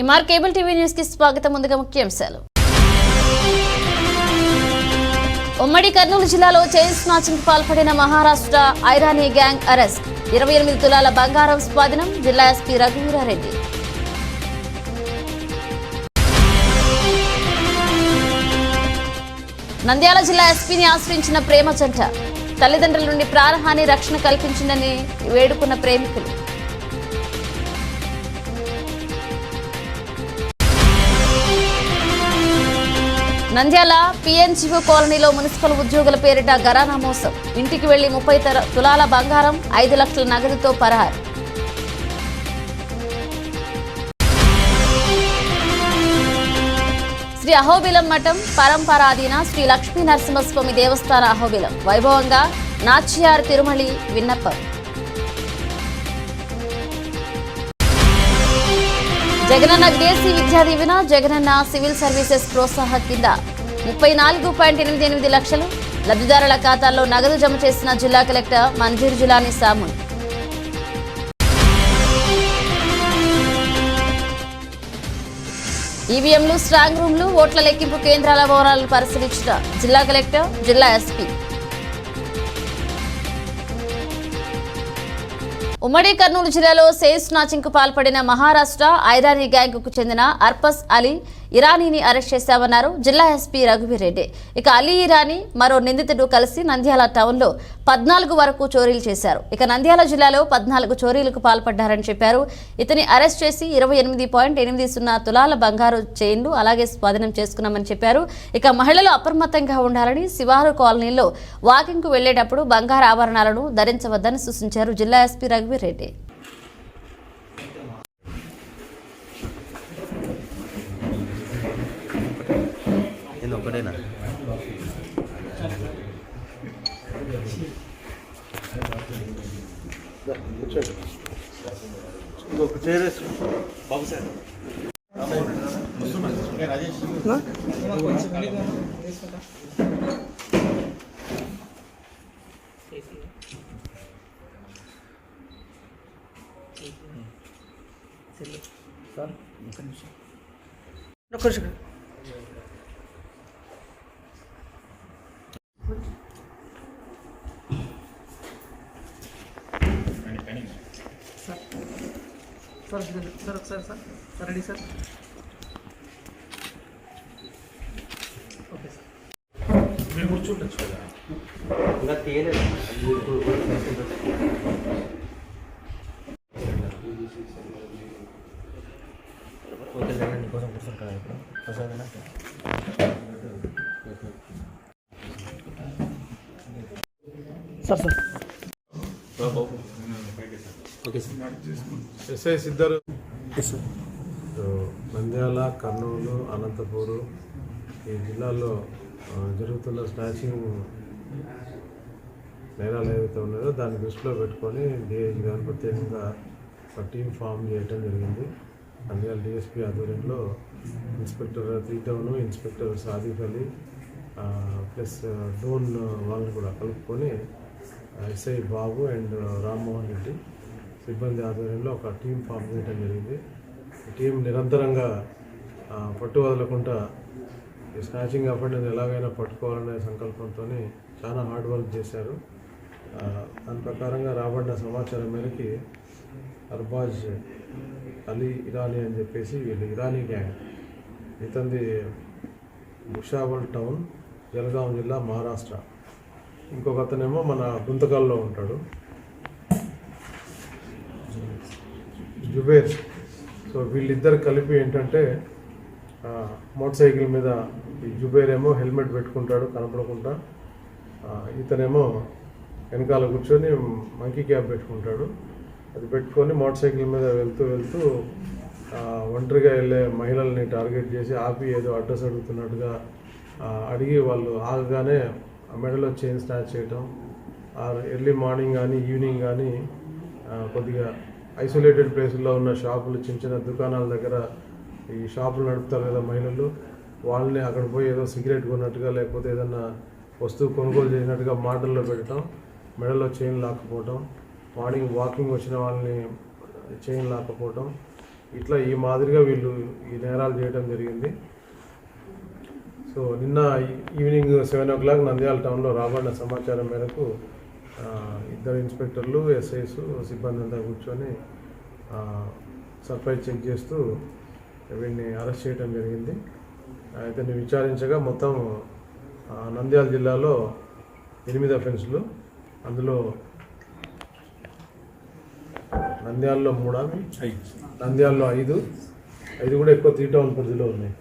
Kumar cable TV news కి స్వాగతం. ముందుగా ముఖ్యాంశాలు. ఉమ్మడి కర్నూలు జిల్లాలో చైన్ స్నాచింగ్ పాల్పడిన మహారాష్ట్ర ఐరానీ గ్యాంగ్ అరెస్ట్. 28 తులాల బంగారం స్వాధీనం. జిల్లా ఎస్పీ రఘువీరారెడ్డి. నంద్యాల జిల్లా ఎస్పీని ఆశ్రయించిన ప్రేమ జంట. తల్లిదండ్రుల నుండి ప్రాణహాని రక్షణ కల్పించిందని వేడుకున్న ప్రేమికులు. నంద్యాల పిఎన్జిఓ కాలనీలో మున్సిపల్ ఉద్యోగుల పేరిట గరానా మోసం. ఇంటికి వెళ్లి 30 తులాల బంగారం, 5 లక్షల నగదుతో పరారు. శ్రీ అహోబిలం మఠం పరంపరాధీన శ్రీ లక్ష్మీ నరసింహస్వామి దేవస్థాన అహోబిలం వైభవంగా నాచ్యార్ తిరుమలి విన్నప్పం. జగనన్న విదేశీ విద్యా దీవెన. జగనన్న సివిల్ సర్వీసెస్ ప్రోత్సాహం కింద 34.88 లక్షలు లబ్ధిదారుల ఖాతాల్లో నగదు జమ చేసిన జిల్లా కలెక్టర్ మంజీర్ జిలానీ సామున్. ఈవీఎంలు, స్ట్రాంగ్ రూమ్లు, ఓట్ల లెక్కింపు కేంద్రాల వివరాలను పరిశీలించిన జిల్లా కలెక్టర్, జిల్లా ఎస్పీ. ఉమ్మడి కర్నూలు జిల్లాలో చైన్ స్నాచింగ్ కు పాల్పడిన మహారాష్ట్ర ఐరానీ గ్యాంగ్ కు చెందిన అర్పస్ అలీ ఇరానీని అరెస్ట్ చేశామన్నారు జిల్లా ఎస్పీ రఘువీరెడ్డి. ఇక అలీ ఇరానీ మరో నిందితుడు కలిసి నంద్యాల టౌన్ లో 14 వరకు చోరీలు చేశారు. ఇక నంద్యాల జిల్లాలో 14 చోరీలకు పాల్పడ్డారని చెప్పారు. ఇతని అరెస్ట్ చేసి 28.80 తులాల బంగారు చైన్లు అలాగే స్వాధీనం చేసుకున్నామని చెప్పారు. ఇక మహిళలు అప్రమత్తంగా ఉండాలని, శివారు కాలనీలో వాకింగ్ కు వెళ్లేటప్పుడు బంగారు ఆభరణాలను ధరించవద్దని సూచించారు జిల్లా ఎస్పీ రఘువీరెడ్డి. ఒకటేనా ఇంకొక చైర్ బాబు సార్ రాజేష్ సార్ ఒక్క నిమిషం. సార్ ఒకసారి sir ready sir. Okay sir, మీరు కూర్చుండొచ్చు కదా. ఇంకా తీయలేదు. ఓకే సార్, నీకోసం కూర్చుంటాను ఇప్పుడు. Sir sir okay sir. SI సిద్ధరు. నంద్యాల, కర్నూలు, అనంతపూరు ఈ జిల్లాల్లో జరుగుతున్న స్నాచింగ్ నేరాలు ఏవైతే ఉన్నాయో దాన్ని దృష్టిలో పెట్టుకొని డిఐజీ గారు ప్రత్యేకంగా ఒక టీం ఫామ్ చేయడం జరిగింది. నంద్యాల డిఎస్పీ ఆధ్వర్యంలో inspector three town, inspector Sadiq Ali plus Dhone వాళ్ళని కూడా కలుపుకొని ఎస్ఐ బాబు అండ్ రామ్మోహన్ రెడ్డి సిబ్బంది ఆధ్వర్యంలో ఒక టీం ఫామ్ చేయడం జరిగింది. ఈ టీం నిరంతరంగా పట్టు వదలకుండా ఈ స్నాచింగ్ అఫెండర్ని ఎలాగైనా పట్టుకోవాలనే సంకల్పంతో చాలా హార్డ్ వర్క్ చేశారు. దాని ప్రకారంగా రాబడిన సమాచారం మేరకి అర్బాజ్ అలీ ఇరానీ అని చెప్పేసి వీళ్ళు ఇరానీ గ్యాంగ్, ఇతంది భుషావల్ టౌన్, జల్గాం జిల్లా, మహారాష్ట్ర. ఇంకొక అతనేమో మన గుంతకల్లో ఉంటాడు, జుబేర్. సో వీళ్ళిద్దరు కలిపి ఏంటంటే మోటార్ సైకిల్ మీద ఈ జుబేర్ ఏమో హెల్మెట్ పెట్టుకుంటాడు కనపడకుండా, ఇతనేమో వెనకాల కూర్చొని మంకీ క్యాప్ పెట్టుకుంటాడు. అది పెట్టుకొని మోటార్ సైకిల్ మీద వెళ్తూ ఒంటరిగా వెళ్ళే మహిళల్ని టార్గెట్ చేసి ఆపి ఏదో అడ్రస్ అడుగుతున్నట్టుగా అడిగి వాళ్ళు ఆగగానే మెడలో చైన్ స్నాచ్ చేయటం, ఎర్లీ మార్నింగ్ కానీ ఈవినింగ్ కానీ కొద్దిగా ఐసోలేటెడ్ ప్లేసుల్లో ఉన్న షాపులు, చిన్న చిన్న దుకాణాల దగ్గర ఈ షాపులు నడుపుతారు కదా మహిళలు, వాళ్ళని అక్కడ పోయి ఏదో సిగరెట్ కొన్నట్టుగా లేకపోతే ఏదన్నా వస్తువు కొనుగోలు చేసినట్టుగా మాటల్లో పెట్టడం, మెడలో చైన్ లాక్కపోవటం, మార్నింగ్ వాకింగ్ వచ్చిన వాళ్ళని చైన్ లాక్కపోవటం, ఇట్లా ఈ మాదిరిగా వీళ్ళు ఈ నేరాలు చేయడం జరిగింది. సో నిన్న ఈవినింగ్ 7 o'clock నంద్యాల టౌన్లో రాబడిన సమాచారం మేరకు 2 ఇన్స్పెక్టర్లు, ఎస్ఐస్ సిబ్బంది అంతా కూర్చొని సర్ప్రైజ్ చెక్ చేస్తూ వీడిని అరెస్ట్ చేయడం జరిగింది. ఇతన్ని విచారించగా మొత్తం నంద్యాల జిల్లాలో 8 అఫెన్సులు, అందులో నంద్యాలలో 3, నంద్యాలలో 5 కూడా ఎక్కువ 3 టౌన్ పరిధిలో ఉన్నాయి.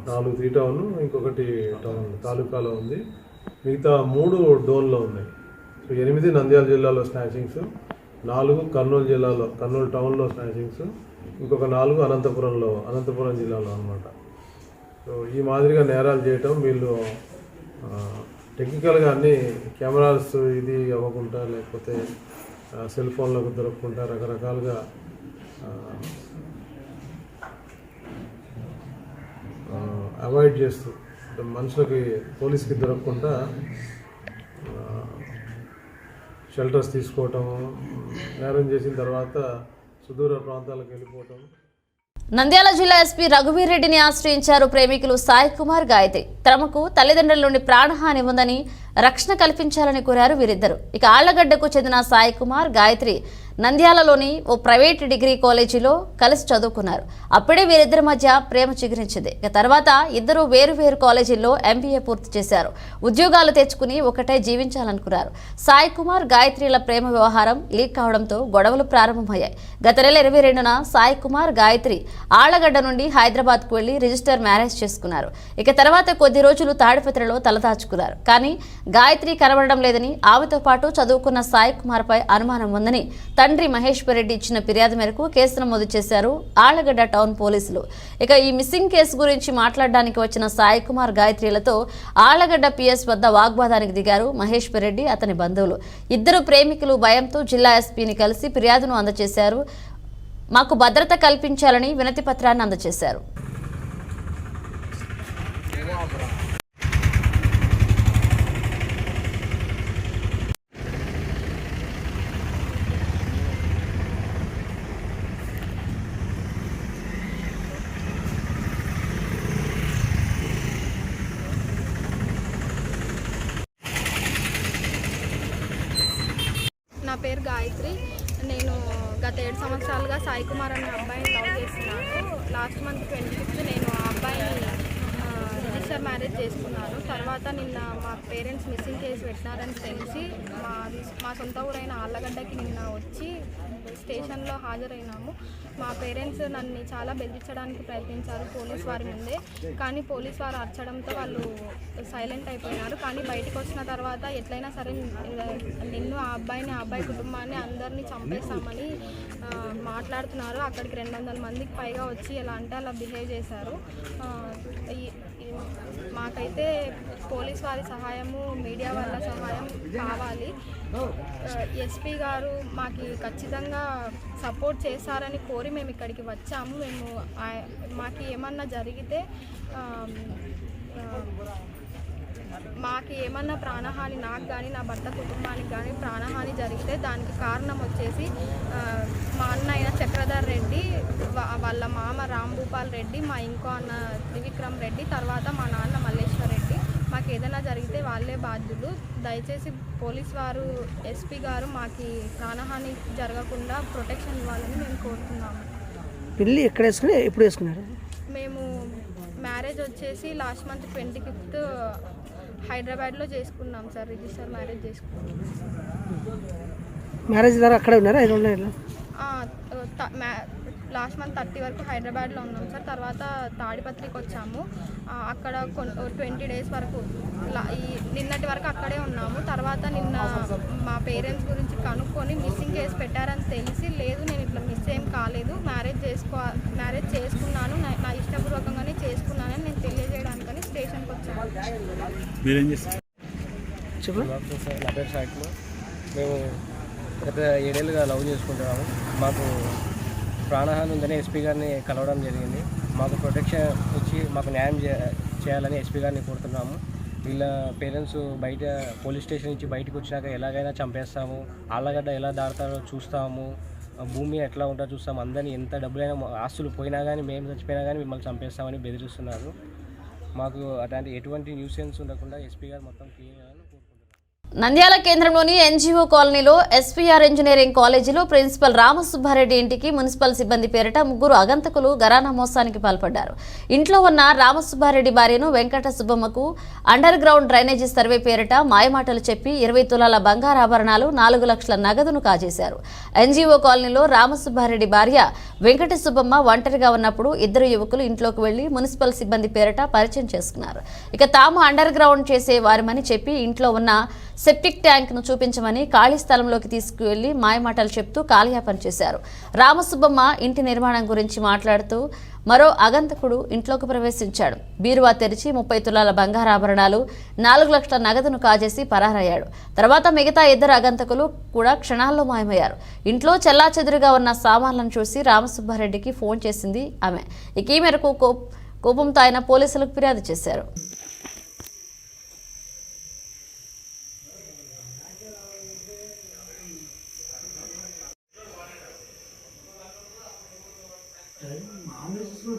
4 3 టౌన్, ఇంకొకటి టౌన్ తాలూకాలో ఉంది, మిగతా 3 డోన్లో ఉన్నాయి. సో 8 నంద్యాల జిల్లాలో స్నాచింగ్స్, 4 కర్నూలు జిల్లాలో కర్నూలు టౌన్లో స్నాచింగ్స్, ఇంకొక 4 అనంతపురం జిల్లాలో అన్నమాట. సో ఈ మాదిరిగా నేరాలు చేయటం వీళ్ళు టెక్నికల్గా అన్ని కెమెరాస్ ఇది అవ్వకుండా, లేకపోతే సెల్ ఫోన్లకు దొరకకుండా రకరకాలుగా అవాయిడ్ చేస్తూ మనుషులకి పోలీస్కి దొరకకుండా షెల్టర్స్ తీసుకోవటం, నేరం చేసిన తర్వాత సుదూర ప్రాంతాలకు వెళ్ళిపోవటం. నంద్యాల జిల్లా ఎస్పీ రఘువీర్ రెడ్డిని ఆశ్రయించారు ప్రేమికులు సాయి కుమార్, గాయత్రి. తమకు తల్లిదండ్రుల నుండి ప్రాణహాని ఉందని రక్షణ కల్పించాలని కోరారు వీరిద్దరు. ఇక ఆళ్లగడ్డకు చెందిన సాయి కుమార్, గాయత్రి నంద్యాలలోని ఓ ప్రైవేట్ డిగ్రీ కాలేజీలో కలిసి చదువుకున్నారు. అప్పుడే వీరిద్దరి మధ్య ప్రేమ చిగురించింది. ఇక తర్వాత ఇద్దరు వేరు కాలేజీల్లో MBA పూర్తి చేశారు. ఉద్యోగాలు తెచ్చుకుని ఒకటే జీవించాలనుకున్నారు. సాయి కుమార్, గాయత్రిల ప్రేమ వ్యవహారం లీక్ కావడంతో గొడవలు ప్రారంభమయ్యాయి. గత నెల 22న సాయి కుమార్, గాయత్రి ఆళ్లగడ్డ నుండి హైదరాబాద్కు వెళ్లి రిజిస్టర్ మ్యారేజ్ చేసుకున్నారు. ఇక తర్వాత కొద్ది రోజులు తాడిపత్రిలో తలదాచుకున్నారు. కానీ గాయత్రి కనబడడం లేదని, ఆమెతో పాటు చదువుకున్న సాయి కుమార్ పై అనుమానం ఉందని తండ్రి మహేశ్వర్ రెడ్డి ఇచ్చిన ఫిర్యాదు మేరకు కేసు నమోదు చేశారు ఆళ్లగడ్డ టౌన్ పోలీసులు. ఇక ఈ మిస్సింగ్ కేసు గురించి మాట్లాడడానికి వచ్చిన సాయి కుమార్, గాయత్రిలతో ఆళ్లగడ్డ PS వద్ద వాగ్వాదానికి దిగారు మహేశ్వర్ రెడ్డి, అతని బంధువులు. ఇద్దరు ప్రేమికులు భయంతో జిల్లా ఎస్పీని కలిసి ఫిర్యాదును అందజేశారు. మాకు భద్రత కల్పించాలని వినతి పత్రాన్ని అందజేశారు. నా పేరు గాయత్రి. నేను గత 7 సంవత్సరాలుగా సాయి కుమార్ అనే అబ్బాయిని లవ్ చేస్తున్నాను. లాస్ట్ మంత్ 25th నేను ఆ అబ్బాయిని రిజిస్టర్ మ్యారేజ్ చేసుకున్నాను. తర్వాత నిన్న మా పేరెంట్స్ మిస్సింగ్ కేసు పెట్టినారని తెలిసి మా సొంత ఊరైన ఆళ్లగడ్డకి నిన్న వచ్చి స్టేషన్లో హాజరైనాము. మా పేరెంట్స్ నన్ను చాలా బెదిరించడానికి ప్రయత్నించారు పోలీస్ వారి ముందే. కానీ పోలీస్ వారు అరచడంతో వాళ్ళు సైలెంట్ అయిపోయినారు. కానీ బయటకు వచ్చిన తర్వాత ఎట్లయినా సరే నిన్ను, ఆ అబ్బాయి కుటుంబాన్ని అందరినీ చంపేస్తామని మాట్లాడుతున్నారు. అక్కడికి 200 మందికి పైగా వచ్చి ఎలా అంటే అలా బిహేవ్ చేశారు. మాకైతే పోలీస్ వారి సహాయము, మీడియా వాళ్ళ సహాయం కావాలి. ఎస్పీ గారు మాకు ఖచ్చితంగా సపోర్ట్ చేస్తారని కోరి మేము ఇక్కడికి వచ్చాము. మాకు ఏమన్నా జరిగితే, మాకు ఏమన్నా ప్రాణహాని, నాకు కానీ నా భర్త కుటుంబానికి కానీ ప్రాణహాని జరిగితే దానికి కారణం వచ్చేసి మా అన్న అయిన చక్రధర్ రెడ్డి, వాళ్ళ మామ రాంభూపాల్ రెడ్డి, మా ఇంకో అన్న త్రివిక్రమ్ రెడ్డి, తర్వాత మా నాన్న మల్లేశ్వర్ రెడ్డి. మాకు ఏదైనా జరిగితే వాళ్ళే బాధ్యులు. దయచేసి పోలీస్ వారు, ఎస్పీ గారు మాకు ప్రాణహాని జరగకుండా ప్రొటెక్షన్ ఇవ్వాలని మేము కోరుతున్నాము. పెళ్ళి ఎక్కడ వేసుకుని ఎప్పుడు వేసుకున్నారు? మేము మ్యారేజ్ వచ్చేసి లాస్ట్ మంత్ 25th హైదరాబాద్లో చేసుకున్నాం సార్. రిజిస్టర్ మ్యారేజ్ చేసుకున్నాం. మ్యారేజ్ ద్వారా అక్కడే ఉన్నారా? లాస్ట్ మంత్ 30 వరకు హైదరాబాద్లో ఉన్నాం సార్. తర్వాత తాడిపత్రికి వచ్చాము. అక్కడ 20 days వరకు, నిన్నటి వరకు అక్కడే ఉన్నాము. తర్వాత నిన్న మా పేరెంట్స్ గురించి కనుక్కొని మిస్సింగ్ కేసు పెట్టారని తెలిసి, లేదు నేను ఇట్లా మిస్ ఏం కాలేదు, మ్యారేజ్ చేసుకున్నాను, నా ఇష్టపూర్వకంగానే చేసుకున్నానని నేను తెలియజేయడానికని స్టేషన్కి వచ్చాను. మీరేం చేస్తారు? నా పేరు సాయికుమార్. మేము గత 7 ఏళ్ళుగా లవ్ చేసుకుంటున్నాము. మాకు ప్రాణహాని ఉందని ఎస్పీ గారిని కలవడం జరిగింది. మాకు ప్రొటెక్షన్ ఇచ్చి మాకు న్యాయం చేయాలని ఎస్పీ గారిని కోరుతున్నాము. వీళ్ళ పేరెంట్స్ బయట పోలీస్ స్టేషన్ నుంచి బయటకు వచ్చినాక ఎలాగైనా చంపేస్తాము, ఆళ్లగడ్డ ఎలా దాడతారో చూస్తాము భూమి ఎట్లా ఉంటుందో చూస్తాం, అందరినీ ఎంత డబ్బులైనా ఆస్తులు పోయినా కానీ మేము చచ్చిపోయినా కానీ మిమ్మల్ని చంపేస్తామని బెదిరిస్తున్నారు. మాకు అట్లాంటి ఎటువంటి న్యూసెన్స్ ఉండకుండా ఎస్పీ గారు మొత్తం క్లియర్ చేయాలని కోరుకుంటున్నాను. నంద్యాల కేంద్రంలోని ఎన్జీఓ కాలనీలో ఎస్పీఆర్ ఇంజనీరింగ్ కాలేజీలో ప్రిన్సిపల్ రామసుబ్బారెడ్డి ఇంటికి మున్సిపల్ సిబ్బంది పేరిట 3 అగంతకులు గరానా మోసానికి పాల్పడ్డారు. ఇంట్లో ఉన్న రామసుబ్బారెడ్డి భార్యను వెంకట సుబ్బమ్మకు అండర్ గ్రౌండ్ డ్రైనేజీ సర్వే పేరిట మాయమాటలు చెప్పి 20 తులాల బంగారాభరణాలు 4 లక్షల నగదును కాజేశారు. ఎన్జీఓ కాలనీలో రామసుబ్బారెడ్డి భార్య వెంకట సుబ్బమ్మ ఒంటరిగా ఉన్నప్పుడు 2 యువకులు ఇంట్లోకి వెళ్లి మున్సిపల్ సిబ్బంది పేరిట పరిచయం చేసుకున్నారు. ఇక తాము అండర్ గ్రౌండ్ చేసే వారమని చెప్పి ఇంట్లో ఉన్న సెప్టిక్ ట్యాంక్ ను చూపించమని ఖాళీ స్థలంలోకి తీసుకువెళ్లి మాయమాటలు చెప్తూ కాలయాపన చేశారు. రామసుబ్బమ్మ ఇంటి నిర్మాణం గురించి మాట్లాడుతూ మరో అగంతకుడు ఇంట్లోకి ప్రవేశించాడు. బీరువా తెరిచి 30 తులాల బంగారాభరణాలు 4 లక్షల నగదును కాజేసి పరారయ్యాడు. తర్వాత మిగతా 2 అగంతకులు కూడా క్షణాల్లో మాయమయ్యారు. ఇంట్లో చెల్లాచెదురుగా ఉన్న సామాన్లను చూసి రామసుబ్బారెడ్డికి ఫోన్ చేసింది ఆమె. ఇక ఈ మేరకు కోపంతో ఆయన పోలీసులకు ఫిర్యాదు చేశారు.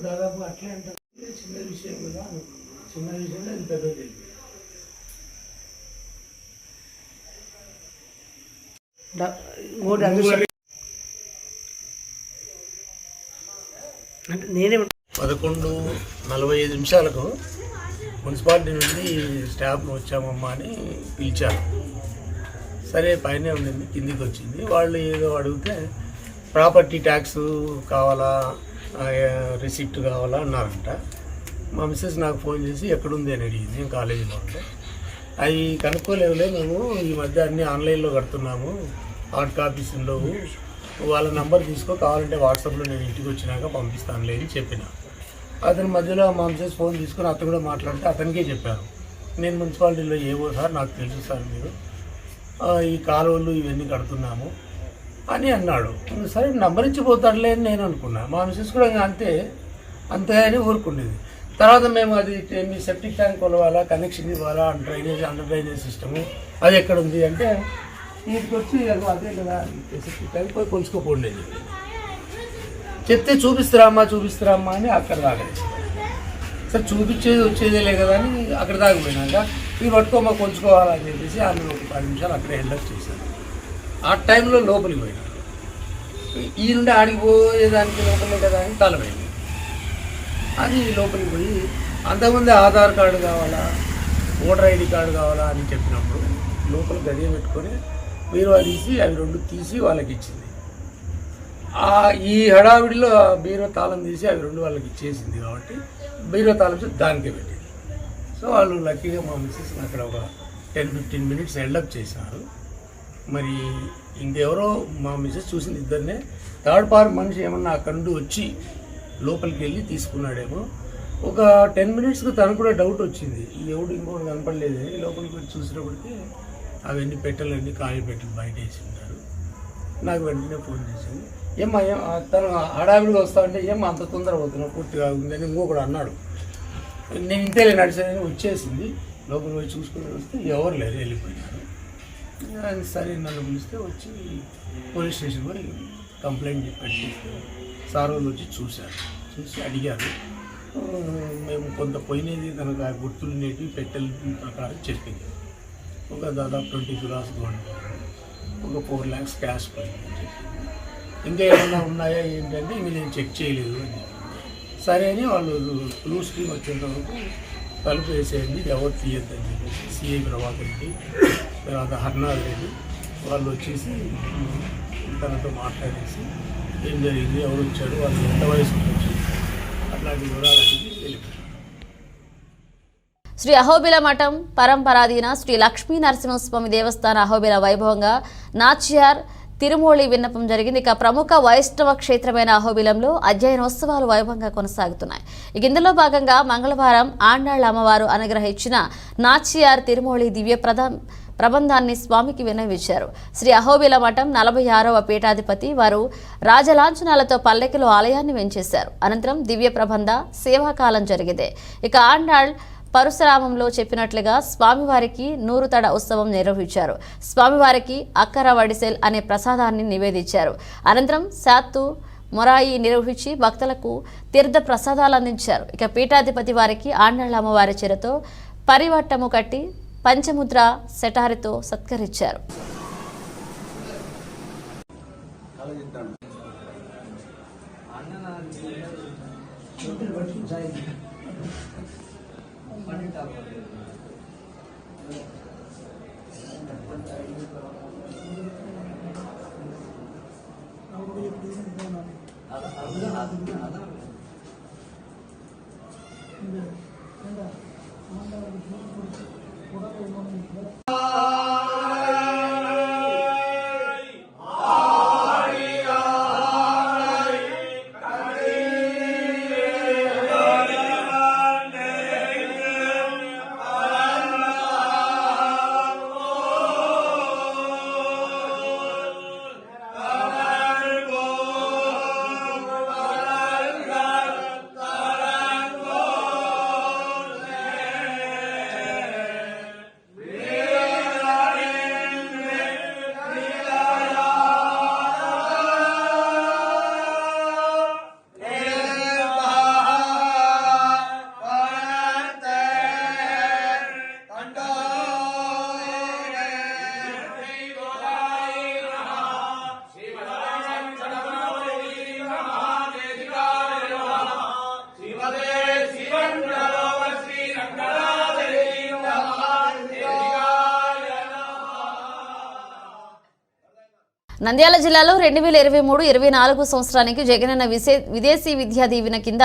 దాదాపు అట్లే అంటారు. చిన్న విషయం కదా, చిన్న విషయంలో అది పెద్దది. అంటే నేనే 11:45 మున్సిపాలిటీ నుండి స్టాఫ్ వచ్చామమ్మా అని పిలిచారు. సరే పైన ఉండింది, కిందికి వచ్చింది. వాళ్ళు ఏదో అడిగితే ప్రాపర్టీ ట్యాక్స్ కావాలా, రిసిప్ట్ కావాలా అన్నారంట. మా మిస్సెస్ నాకు ఫోన్ చేసి ఎక్కడుంది అని అడిగింది. నేను కాలేజీలో ఉంటే అవి కనుక్కోలేవులే, మేము ఈ మధ్య అన్నీ ఆన్లైన్లో కడుతున్నాము, హార్డ్ కాపీస్ ఉండవు, వాళ్ళ నెంబర్ తీసుకో, కావాలంటే వాట్సాప్లో నేను ఇంటికి వచ్చినాక పంపిస్తానులే అని చెప్పిన. అతని మధ్యలో మా మిస్సెస్ ఫోన్ తీసుకొని అతను కూడా మాట్లాడితే అతనికే చెప్పారు, నేను మున్సిపాలిటీలో ఏవో సార్ నాకు తెలుసు సార్, మీరు ఈ కాలువలు ఇవన్నీ కడుతున్నాము అని అన్నాడు. సరే నంబర్ ఇచ్చిపోతాడులే అని నేను అనుకున్నా. మా మిస్సెస్ కూడా అంతే అని ఊరుకునేది. తర్వాత మేము అది మీ సెప్టిక్ ట్యాంక్ కొలవాలా, కనెక్షన్ ఇవ్వాలా, అండర్ డ్రైనేజ్ సిస్టము అది ఎక్కడ ఉంది అంటే వీటికి వచ్చి అదే కదా సెప్టిక్ ట్యాంక్ పోయి కొలుసుకోపోండేది. చెప్తే చూపిస్తారమ్మా అని అక్కడ రాగలేదు. సరే చూపించేది వచ్చేదేలే కదా అని అక్కడ దాకపోయినాక ఇవి పట్టుకోమా కొలుచుకోవాలని చెప్పేసి ఆమె ఒక 10 నిమిషాలు అక్కడ హెల్డప్ చేశాను. ఆ టైంలో లోపలికి పోయినాడు. ఈ నుండి ఆడికి పోయేదానికి లోపలే కదా అని తలపోయింది. అది లోపలికి పోయి అంతకుముందే ఆధార్ కార్డు కావాలా, ఓటర్ ఐడి కార్డు కావాలా అని చెప్పినప్పుడు లోపల గదియ పెట్టుకొని బీరువా తీసి అవి 2 తీసి వాళ్ళకి ఇచ్చింది. ఈ హడావిడిలో బీరువా తాళం తీసి అవి 2 వాళ్ళకి ఇచ్చేసింది కాబట్టి బీరువా తాళం దానికే పెట్టింది. సో వాళ్ళు లక్కీగా మా మిస్సెస్ అక్కడ ఒక 10-15 మినిట్స్ హెల్డప్ చేసినారు. మరి ఇంకెవరో మా మిస్సెస్ చూసింది ఇద్దరినే, థర్డ్ పార్టీ మనిషి ఏమన్నా అక్కడి నుండి వచ్చి లోపలికి వెళ్ళి తీసుకున్నాడేమో. ఒక 10 మినిట్స్కి తనకు కూడా డౌట్ వచ్చింది, ఎవడు ఇంకోటి కనపడలేదు. లోపలికి వచ్చి చూసినప్పటికీ అవన్నీ పెట్టెలన్నీ ఖాళీ పెట్టెలు బయట వేసి ఉంటారు. నాకు వెంటనే ఫోన్ చేసింది, ఏమ్మా తను హడావిడిగా వస్తామంటే ఏమో అంత తొందర అవుతున్నావు పూర్తిగా ఉందని ఇంకొకడు అన్నాడు. నేను ఇంతేలే నడిచానని వచ్చేసింది. లోపలికి పోయి చూసుకుని వస్తే ఎవరు లేరు, వెళ్ళిపోయినారు. సరే నన్ను పిలిస్తే వచ్చి పోలీస్ స్టేషన్ పోయి కంప్లైంట్ పెట్టి సార్ వాళ్ళు వచ్చి చూసి అడిగారు. మేము కొంత పోయినది కనుక గుర్తులునేటివి పెట్టెల ప్రకారం చెప్పింది. ఒక దాదాపు 20 తులాస్ గోల్డ్, ఒక 4 lakhs క్యాష్ పోయింది అని చెప్పింది. ఇంకా ఏమైనా ఉన్నాయా ఏంటంటే ఇవి నేను చెక్ చేయలేదు అని చెప్పి సరే అని వాళ్ళు క్లూస్ టీమ్ వచ్చేంత వరకు తలుపు వేసేయండి, ఎవరు తీయద్దని చెప్పేసి సిఐ ప్రభాకర్ రెడ్డి, తర్వాత హర్నాథ్ రెడ్డి వాళ్ళు వచ్చేసి తనతో మాట్లాడేసి ఏం జరిగింది, ఎవరు వచ్చారు, వాళ్ళు ఎంత వయసు ఉండొచ్చు, అట్లాంటి వివరాలు అడిగి వెళ్ళిపోయారు. శ్రీ అహోబిల మఠం పరంపరాధీన శ్రీ లక్ష్మీ నరసింహస్వామి దేవస్థాన అహోబిల వైభవంగా నాచ్యార్ తిరుమూళి విన్నపం జరిగింది. ఇక ప్రముఖ వైష్ణవ క్షేత్రమైన అహోబిలంలో అధ్యయనోత్సవాలు వైభవంగా కొనసాగుతున్నాయి. ఇందులో భాగంగా మంగళవారం ఆండాళ్ల అమ్మవారు అనుగ్రహించిన నాచ్యార్ తిరుమూళి దివ్య ప్రబంధాన్ని స్వామికి విన్నవించారు. శ్రీ అహోబిల మఠం 46వ పీఠాధిపతి వారు రాజలాంఛనాలతో పల్లెకిలో ఆలయాన్ని వెంచేశారు. అనంతరం దివ్య ప్రబంధ సేవాకాలం జరిగింది. ఇక ఆండాళ్ పరశురామంలో చెప్పినట్లుగా స్వామివారికి నూరుతడ ఉత్సవం నిర్వహించారు. స్వామివారికి అక్కర వడిసెల్ అనే ప్రసాదాన్ని నివేదించారు. అనంతరం శాత్తు మొరాయి నిర్వహించి భక్తులకు తీర్థ ప్రసాదాలు అందించారు. ఇక పీఠాధిపతి వారికి ఆండాళ్ళ అమ్మవారి చీరతో పరివట్టము కట్టి పంచముద్ర సెటారితో సత్కరించారు. నంద్యాల జిల్లాలో 2023-24 సంవత్సరానికి జగనన్న విదేశీ విద్యా దీవెన కింద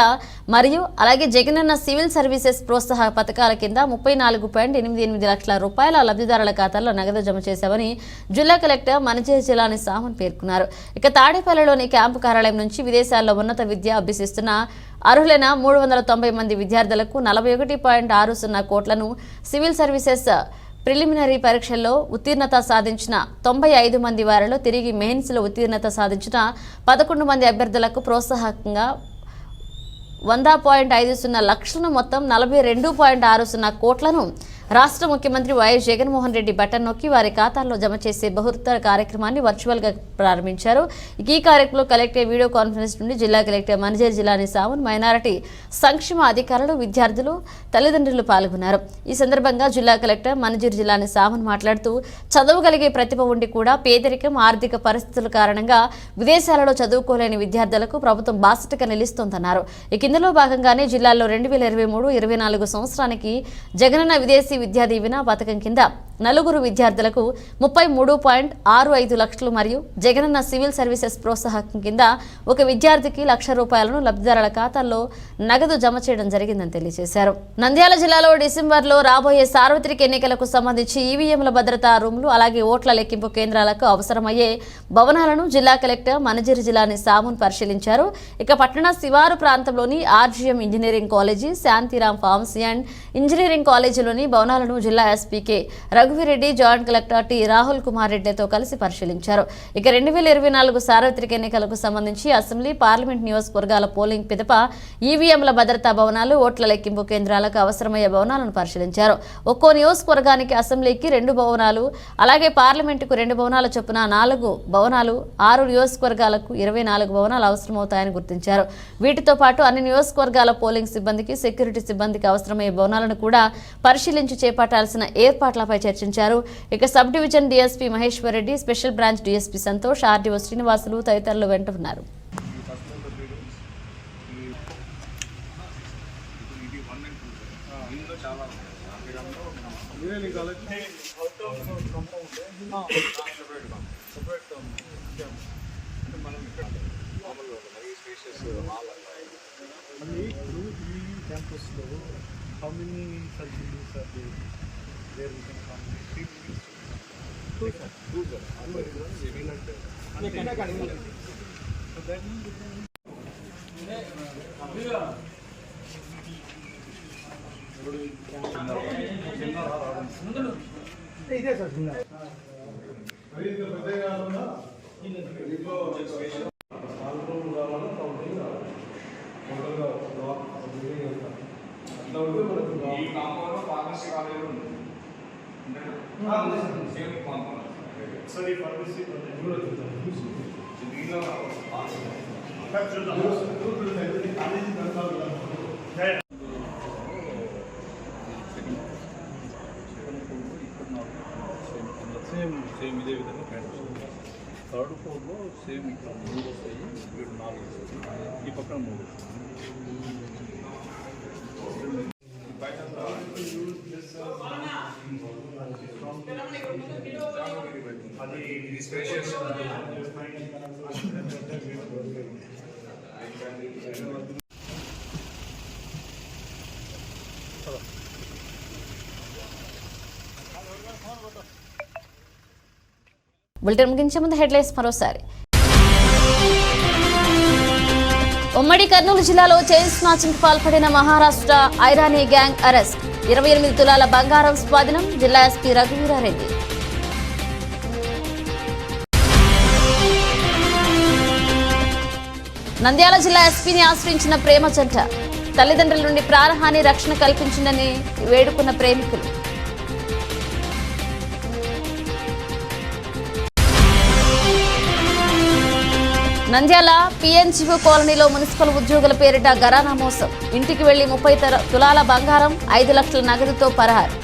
మరియు అలాగే జగనన్న సివిల్ సర్వీసెస్ ప్రోత్సాహ పథకాల కింద 34.88 లక్షల రూపాయల లబ్ధిదారుల ఖాతాల్లో నగదు జమ చేశామని జిల్లా కలెక్టర్ మనజేరి జిల్లాని సామన్ పేర్కొన్నారు. ఇక తాడేపల్లిలోని క్యాంపు కార్యాలయం నుంచి విదేశాల్లో ఉన్నత విద్య అభ్యసిస్తున్న అర్హులైన 390 మంది విద్యార్థులకు 41.60 కోట్లను సివిల్ సర్వీసెస్ ప్రిలిమినరీ పరీక్షల్లో ఉత్తీర్ణత సాధించిన 95 మంది వారిలో తిరిగి మెయిన్స్లో ఉత్తీర్ణత సాధించిన 11 మంది అభ్యర్థులకు ప్రోత్సాహకంగా 100.50 లక్షలను మొత్తం 42.60 కోట్లను రాష్ట్ర ముఖ్యమంత్రి వైఎస్ జగన్మోహన్ రెడ్డి బటన్ నొక్కి వారి ఖాతాల్లో జమ చేసే బహుత్తర కార్యక్రమాన్ని వర్చువల్గా ప్రారంభించారు. ఈ కార్యక్రమంలో కలెక్టర్ వీడియో కాన్ఫరెన్స్ నుండి జిల్లా కలెక్టర్ మనజేరి జిల్లాని సామన్, మైనారిటీ సంక్షేమ అధికారులు, విద్యార్థులు, తల్లిదండ్రులు పాల్గొన్నారు. ఈ సందర్భంగా జిల్లా కలెక్టర్ మనజేరి జిల్లాని సామన్ మాట్లాడుతూ చదవగలిగే ప్రతిభ ఉండి కూడా పేదరికం, ఆర్థిక పరిస్థితుల కారణంగా విదేశాలలో చదువుకోలేని విద్యార్థులకు ప్రభుత్వం బాసటగా నిలుస్తోందన్నారు. ఇక ఇందులో భాగంగానే జిల్లాలో 2023-24 సంవత్సరానికి జగనన్న విదేశీ విద్యా దీవెన పథకం కింద 4 విద్యార్థులకు 33.65 లక్షలు మరియు జగనన్న సివిల్ సర్వీసెస్ ప్రోత్సాహకం కింద ఒక విద్యార్థికి ₹1,00,000 లబ్ధిదారుల ఖాతాల్లో నగదు జమ చేయడం జరిగిందని తెలియజేశారు. నంద్యాల జిల్లాలో డిసెంబర్లో రాబోయే సార్వత్రిక ఎన్నికలకు సంబంధించి ఈవీఎంల భద్రతా రూమ్లు అలాగే ఓట్ల లెక్కింపు కేంద్రాలకు అవసరమయ్యే భవనాలను జిల్లా కలెక్టర్ మనజేరి జిల్లాని సామూన్ పరిశీలించారు. ఇక పట్టణ శివారు ప్రాంతంలోని RGM engineering college, Shantiram pharmacy and engineering కాలేజీలోని భవనాలను జిల్లా SP K Raghuveerareddy, joint collector T Rahul Kumar రెడ్డితో కలిసి పరిశీలించారు. ఇక 2024 సార్వత్రిక ఎన్నికలకు సంబంధించి అసెంబ్లీ, పార్లమెంట్ నియోజకవర్గాల పోలింగ్ పిదప ఈవీఎంల భద్రతా భవనాలు, ఓట్ల లెక్కింపు కేంద్రాలకు అవసరమయ్యే భవనాలను పరిశీలించారు. ఒక్కో నియోజకవర్గానికి అసెంబ్లీకి 2 భవనాలు, అలాగే పార్లమెంటుకు 2 భవనాల చొప్పున 4 భవనాలు, 6 నియోజకవర్గాలకు 24 భవనాలు అవసరమవుతాయని గుర్తించారు. వీటితో పాటు అన్ని నియోజకవర్గాల పోలింగ్ సిబ్బందికి, సెక్యూరిటీ సిబ్బందికి అవసరమయ్యే భవనాలను కూడా పరిశీలించి చేపట్టాల్సిన ఏర్పాట్లపై చర్చించారు. ఇక sub division DSP Maheshwar Reddy, special branch DSP Santosh, RDO Srinivasulu తదితరులు వెంట ఉన్నారు. How many surgeries are there we can come? 3 minutes. Two sir. Civil and so that means we can. ఈ కాంపౌండ్ ఫార్మసీ కాలేజ్ ఉంది సేమ్ కాంపౌండ్ సార్ ఈ pharmacy దీనిలో same ఇదే విధంగా pant వస్తుంది. థర్డ్ ఫ్లోర్లో సేమ్ ఇక్కడ 3 వస్తాయి, ఇక్కడ 4 వస్తాయి, ఈ పక్కన 3 వస్తాయి. అది స్పేషియస్ బులెటిన్ ముగించే ముందు హెడ్లైన్స్ మరోసారి. ఉమ్మడి కర్నూలు జిల్లాలో చైన్ స్నాచింగ్ పాల్పడిన మహారాష్ట్ర ఐరానీ గ్యాంగ్ అరెస్ట్. 28 తులాల బంగారం స్వాధీనం. జిల్లా ఎస్పీ రఘువీరారెడ్డి. నంద్యాల జిల్లా ఎస్పీని ఆశ్రయించిన ప్రేమ జంట. తల్లిదండ్రుల నుండి ప్రాణహాని రక్షణ కల్పించిందని వేడుకున్న ప్రేమికులు. నంద్యాల పిఎన్జిఓ కాలనీలో మున్సిపల్ ఉద్యోగుల పేరిట గరానా మోసం. ఇంటికి వెళ్లి 30 తులాల బంగారం, 5 లక్షల నగదుతో పరారు.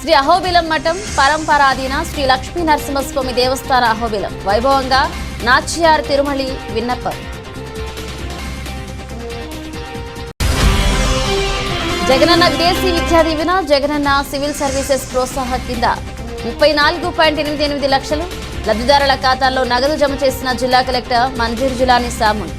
శ్రీ అహోబిలం మఠం పరంపరాధీన శ్రీ లక్ష్మీ నరసింహస్వామి దేవస్థాన అహోబిలం వైభవంగా నాచ్యార్ తిరుమలి విన్నప్పం. జగనన్న విదేశీ విద్యా దీవెన. జగనన్న సివిల్ సర్వీసెస్ ప్రోత్సాహ కింద 34.88 లక్షలు లబ్ధిదారుల ఖాతాల్లో నగదు జమ చేసిన జిల్లా కలెక్టర్ మంజీర్ జులానీ సామున్.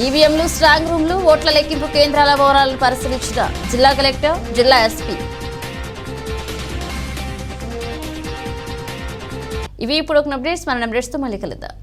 ఈవీఎంలు, స్ట్రాంగ్ రూమ్లు, ఓట్ల లెక్కింపు కేంద్రాల వివరాలను పరిశీలించిన జిల్లా కలెక్టర్, జిల్లా ఎస్పీ. ఇవి ఇప్పుడు ఒక అప్డేట్స్. మన అప్డేట్స్తో మళ్ళీ కలుద్దాం.